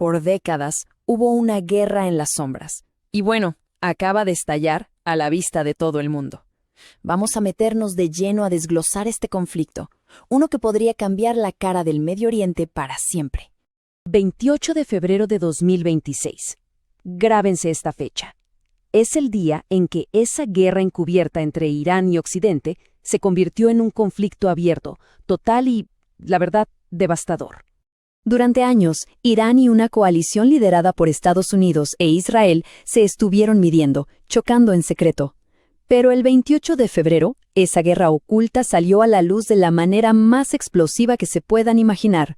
Por décadas hubo una guerra en las sombras. Y bueno, acaba de estallar a la vista de todo el mundo. Vamos a meternos de lleno a desglosar este conflicto, uno que podría cambiar la cara del Medio Oriente para siempre. 28 de febrero de 2026. Grábense esta fecha. Es el día en que esa guerra encubierta entre Irán y Occidente se convirtió en un conflicto abierto, total y, la verdad, devastador. Durante años, Irán y una coalición liderada por Estados Unidos e Israel se estuvieron midiendo, chocando en secreto. Pero el 28 de febrero, esa guerra oculta salió a la luz de la manera más explosiva que se puedan imaginar.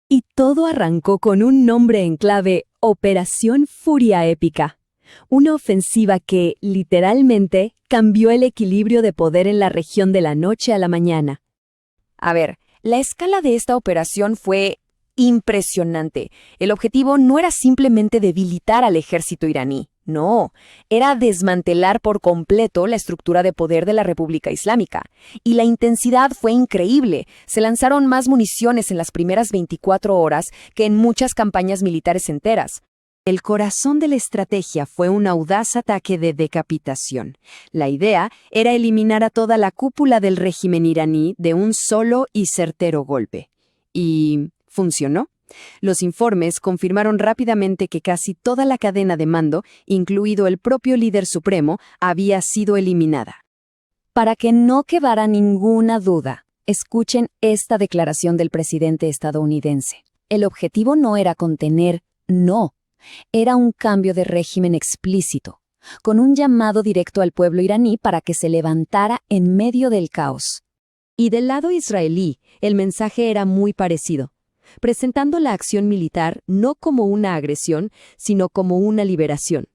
Y todo arrancó con un nombre en clave: Operación Furia Épica. Una ofensiva que, literalmente, cambió el equilibrio de poder en la región de la noche a la mañana. A ver, la escala de esta operación fue impresionante. El objetivo no era simplemente debilitar al ejército iraní, no, era desmantelar por completo la estructura de poder de la República Islámica. Y la intensidad fue increíble. Se lanzaron más municiones en las primeras 24 horas que en muchas campañas militares enteras. El corazón de la estrategia fue un audaz ataque de decapitación. La idea era eliminar a toda la cúpula del régimen iraní de un solo y certero golpe. Y funcionó. Los informes confirmaron rápidamente que casi toda la cadena de mando, incluido el propio líder supremo, había sido eliminada. Para que no quedara ninguna duda, escuchen esta declaración del presidente estadounidense. El objetivo no era contener, no. Era un cambio de régimen explícito, con un llamado directo al pueblo iraní para que se levantara en medio del caos. Y del lado israelí, el mensaje era muy parecido, presentando la acción militar no como una agresión, sino como una liberación.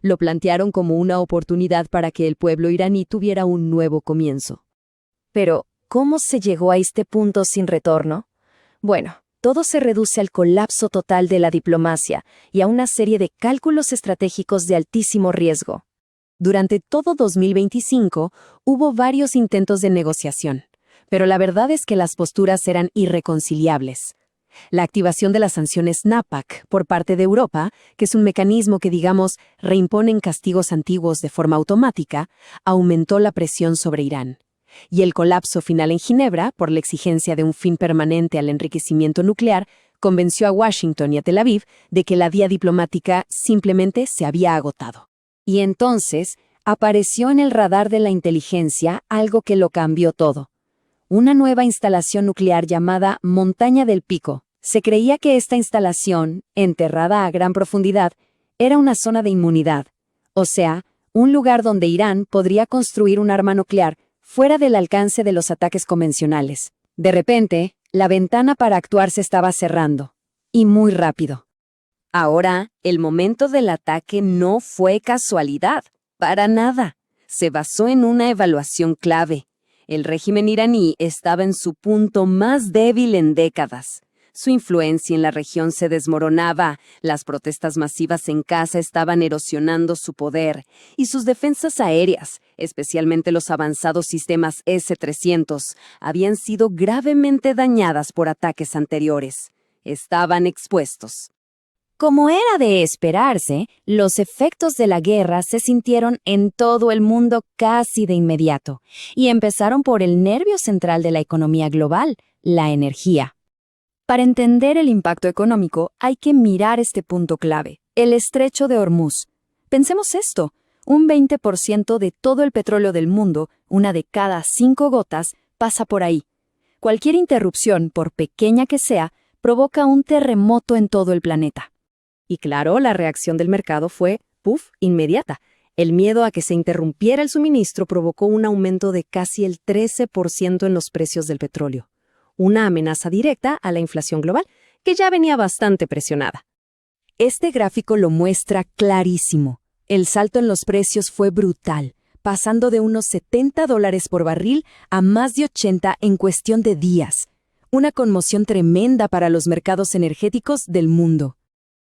Lo plantearon como una oportunidad para que el pueblo iraní tuviera un nuevo comienzo. Pero, ¿cómo se llegó a este punto sin retorno? Bueno, todo se reduce al colapso total de la diplomacia y a una serie de cálculos estratégicos de altísimo riesgo. Durante todo 2025 hubo varios intentos de negociación, pero la verdad es que las posturas eran irreconciliables. La activación de las sanciones NAPAC por parte de Europa, que es un mecanismo que, digamos, reimponen castigos antiguos de forma automática, aumentó la presión sobre Irán. Y el colapso final en Ginebra, por la exigencia de un fin permanente al enriquecimiento nuclear, convenció a Washington y a Tel Aviv de que la vía diplomática simplemente se había agotado. Y entonces apareció en el radar de la inteligencia algo que lo cambió todo. Una nueva instalación nuclear llamada Montaña del Pico. Se creía que esta instalación, enterrada a gran profundidad, era una zona de inmunidad, o sea, un lugar donde Irán podría construir un arma nuclear fuera del alcance de los ataques convencionales. De repente, la ventana para actuar se estaba cerrando, y muy rápido. Ahora, el momento del ataque no fue casualidad, para nada. Se basó en una evaluación clave. El régimen iraní estaba en su punto más débil en décadas. Su influencia en la región se desmoronaba, las protestas masivas en casa estaban erosionando su poder, y sus defensas aéreas, especialmente los avanzados sistemas S-300, habían sido gravemente dañadas por ataques anteriores. Estaban expuestos. Como era de esperarse, los efectos de la guerra se sintieron en todo el mundo casi de inmediato, y empezaron por el nervio central de la economía global, la energía. Para entender el impacto económico, hay que mirar este punto clave, el estrecho de Hormuz. Pensemos esto, un 20% de todo el petróleo del mundo, una de cada 5 gotas, pasa por ahí. Cualquier interrupción, por pequeña que sea, provoca un terremoto en todo el planeta. Y claro, la reacción del mercado fue, inmediata. El miedo a que se interrumpiera el suministro provocó un aumento de casi el 13% en los precios del petróleo. Una amenaza directa a la inflación global, que ya venía bastante presionada. Este gráfico lo muestra clarísimo. El salto en los precios fue brutal, pasando de unos $70 por barril a más de 80 en cuestión de días. Una conmoción tremenda para los mercados energéticos del mundo.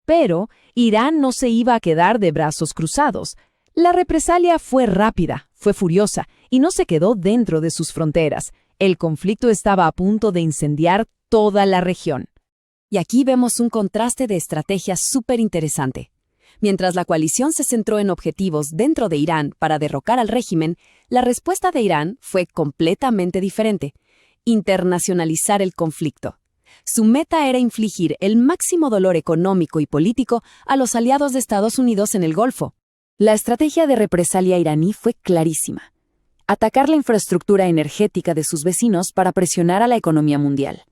Pero Irán no se iba a quedar de brazos cruzados. La represalia fue rápida, fue furiosa y no se quedó dentro de sus fronteras. El conflicto estaba a punto de incendiar toda la región. Y aquí vemos un contraste de estrategia súper interesante. Mientras la coalición se centró en objetivos dentro de Irán para derrocar al régimen, la respuesta de Irán fue completamente diferente: internacionalizar el conflicto. Su meta era infligir el máximo dolor económico y político a los aliados de Estados Unidos en el Golfo. La estrategia de represalia iraní fue clarísima: atacar la infraestructura energética de sus vecinos para presionar a la economía mundial,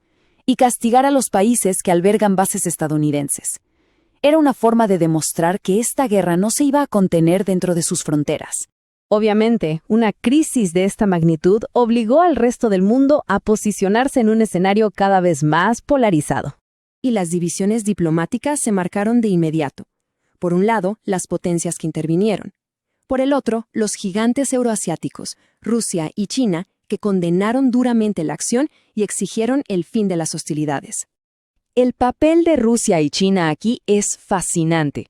y castigar a los países que albergan bases estadounidenses. Era una forma de demostrar que esta guerra no se iba a contener dentro de sus fronteras. Obviamente, una crisis de esta magnitud obligó al resto del mundo a posicionarse en un escenario cada vez más polarizado. Y las divisiones diplomáticas se marcaron de inmediato. Por un lado, las potencias que intervinieron. Por el otro, los gigantes euroasiáticos, Rusia y China, que condenaron duramente la acción y exigieron el fin de las hostilidades. El papel de Rusia y China aquí es fascinante.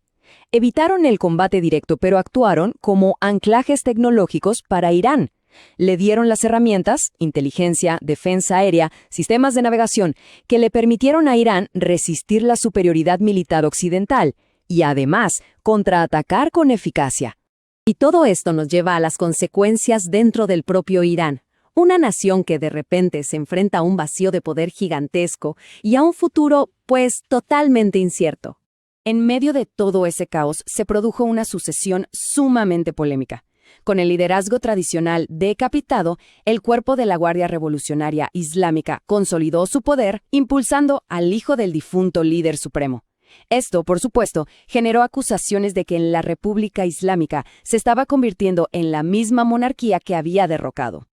Evitaron el combate directo, pero actuaron como anclajes tecnológicos para Irán. Le dieron las herramientas, inteligencia, defensa aérea, sistemas de navegación, que le permitieron a Irán resistir la superioridad militar occidental y, además, contraatacar con eficacia. Y todo esto nos lleva a las consecuencias dentro del propio Irán. Una nación que de repente se enfrenta a un vacío de poder gigantesco y a un futuro, pues, totalmente incierto. En medio de todo ese caos se produjo una sucesión sumamente polémica. Con el liderazgo tradicional decapitado, el cuerpo de la Guardia Revolucionaria Islámica consolidó su poder, impulsando al hijo del difunto líder supremo. Esto, por supuesto, generó acusaciones de que en la República Islámica se estaba convirtiendo en la misma monarquía que había derrocado.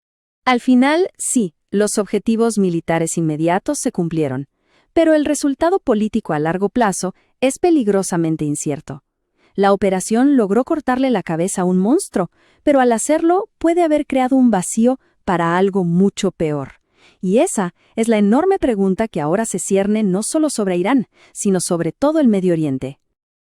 Al final, sí, los objetivos militares inmediatos se cumplieron, pero el resultado político a largo plazo es peligrosamente incierto. La operación logró cortarle la cabeza a un monstruo, pero al hacerlo puede haber creado un vacío para algo mucho peor. Y esa es la enorme pregunta que ahora se cierne no solo sobre Irán, sino sobre todo el Medio Oriente.